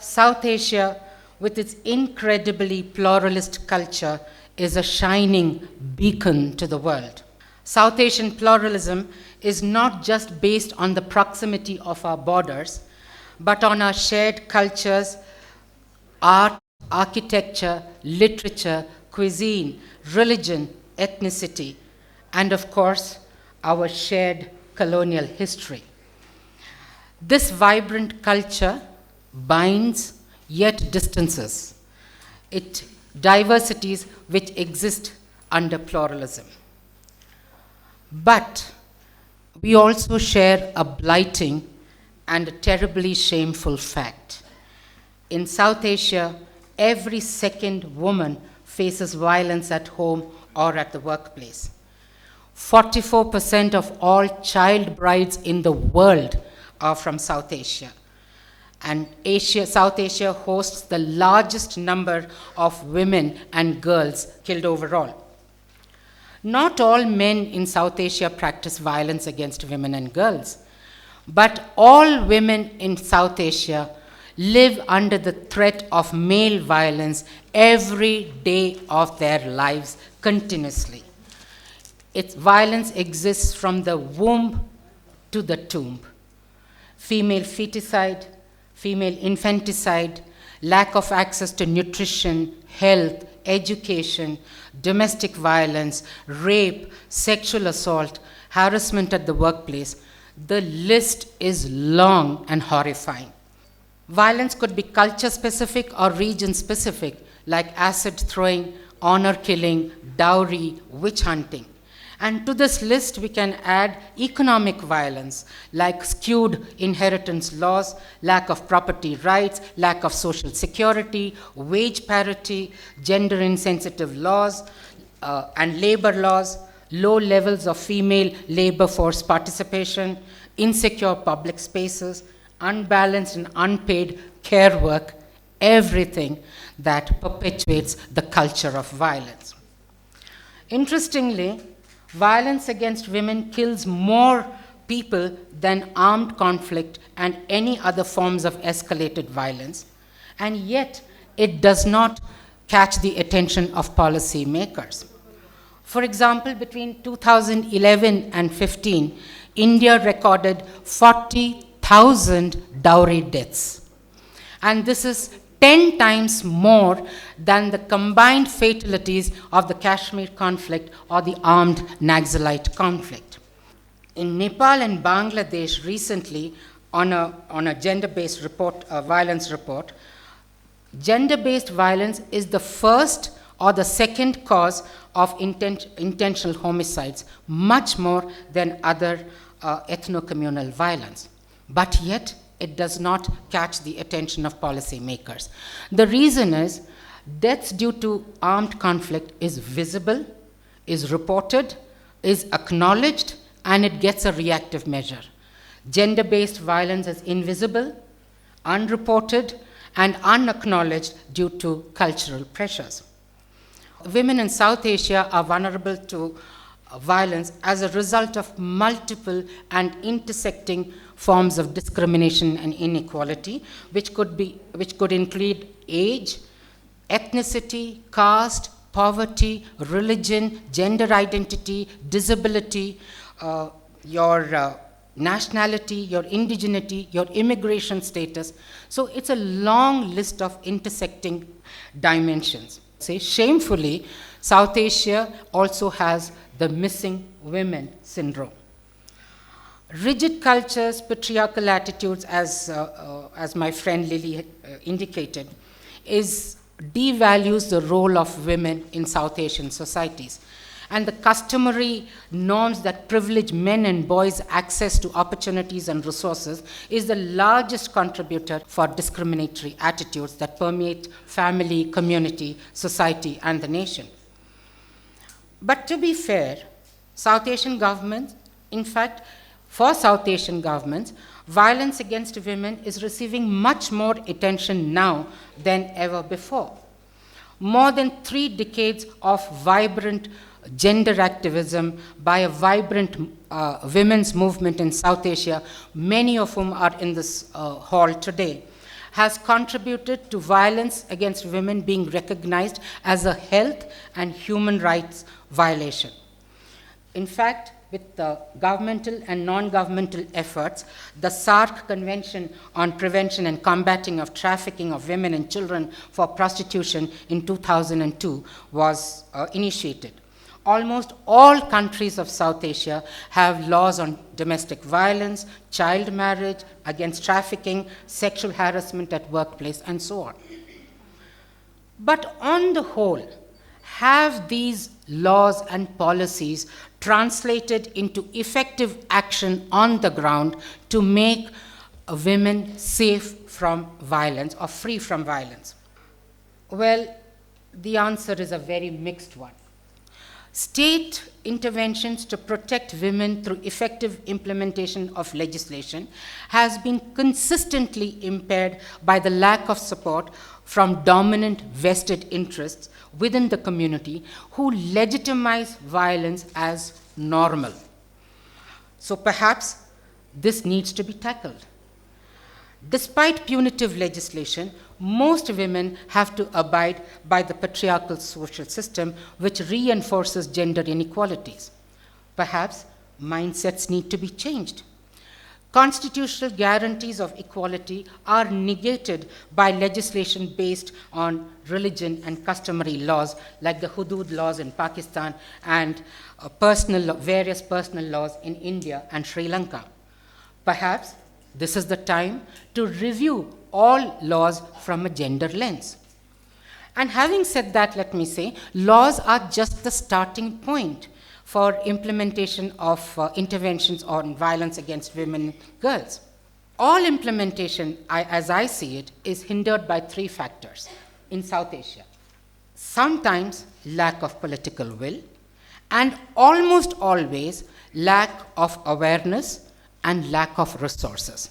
South Asia, with its incredibly pluralist culture, is a shining beacon to the world. South Asian pluralism is not just based on the proximity of our borders, but on our shared cultures, art, architecture, literature, cuisine, religion, ethnicity, and of course, our shared colonial history. This vibrant culture binds yet distances. It diversities which exist under pluralism. But we also share a blighting and a terribly shameful fact. In South Asia, every second woman faces violence at home or at the workplace. 44% of all child brides in the world are from South Asia. And South Asia hosts the largest number of women and girls killed overall. Not all men in South Asia practice violence against women and girls, but all women in South Asia live under the threat of male violence every day of their lives continuously. Its violence exists from the womb to the tomb. Female feticide, female infanticide, lack of access to nutrition, health, education, domestic violence, rape, sexual assault, harassment at the workplace. The list is long and horrifying. Violence could be culture specific or region specific, like acid throwing, honor killing, dowry, witch hunting. And to this list, we can add economic violence, like skewed inheritance laws, lack of property rights, lack of social security, wage parity, gender insensitive laws, and labor laws, low levels of female labor force participation, insecure public spaces, unbalanced and unpaid care work, everything that perpetuates the culture of violence. Interestingly, violence against women kills more people than armed conflict and any other forms of escalated violence, and yet it does not catch the attention of policymakers. For example, between 2011 and 15, India recorded 40,000 dowry deaths. And this is 10 times more than the combined fatalities of the Kashmir conflict or the armed Naxalite conflict. In Nepal and Bangladesh recently, on a gender-based report, violence report, gender-based violence is the first or the second cause of intentional homicides, much more than other ethno-communal violence. But yet, it does not catch the attention of policymakers. The reason is deaths due to armed conflict is visible, is reported, is acknowledged, and it gets a reactive measure. Gender-based violence is invisible, unreported, and unacknowledged due to cultural pressures. Women in South Asia are vulnerable to violence as a result of multiple and intersecting forms of discrimination and inequality, which could include age, ethnicity, caste, poverty, religion, gender identity, disability, your nationality, your indigeneity, your immigration status. So it's a long list of intersecting dimensions. Shamefully, South Asia also has the missing women syndrome. Rigid cultures, patriarchal attitudes, as my friend Lily indicated, devalues the role of women in South Asian societies. And the customary norms that privilege men and boys' access to opportunities and resources is the largest contributor for discriminatory attitudes that permeate family, community, society, and the nation. But to be fair, South Asian governments, in fact, for South Asian governments, violence against women is receiving much more attention now than ever before. More than 3 decades of vibrant gender activism by a vibrant women's movement in South Asia, many of whom are in this hall today, has contributed to violence against women being recognized as a health and human rights violation. In fact, with the governmental and non-governmental efforts, the SARC Convention on Prevention and Combating of Trafficking of Women and Children for Prostitution in 2002 was initiated. Almost all countries of South Asia have laws on domestic violence, child marriage, against trafficking, sexual harassment at workplace, and so on. But on the whole, have these laws and policies translated into effective action on the ground to make women safe from violence or free from violence? Well, the answer is a very mixed one. State interventions to protect women through effective implementation of legislation has been consistently impaired by the lack of support from dominant vested interests within the community who legitimize violence as normal. So perhaps this needs to be tackled. Despite punitive legislation, most women have to abide by the patriarchal social system which reinforces gender inequalities. Perhaps mindsets need to be changed. Constitutional guarantees of equality are negated by legislation based on religion and customary laws like the Hudud laws in Pakistan and various personal laws in India and Sri Lanka. Perhaps this is the time to review all laws from a gender lens. And having said that, let me say, laws are just the starting point for implementation of interventions on violence against women and girls. All implementation, as I see it, is hindered by three factors in South Asia. Sometimes lack of political will, and almost always lack of awareness and lack of resources.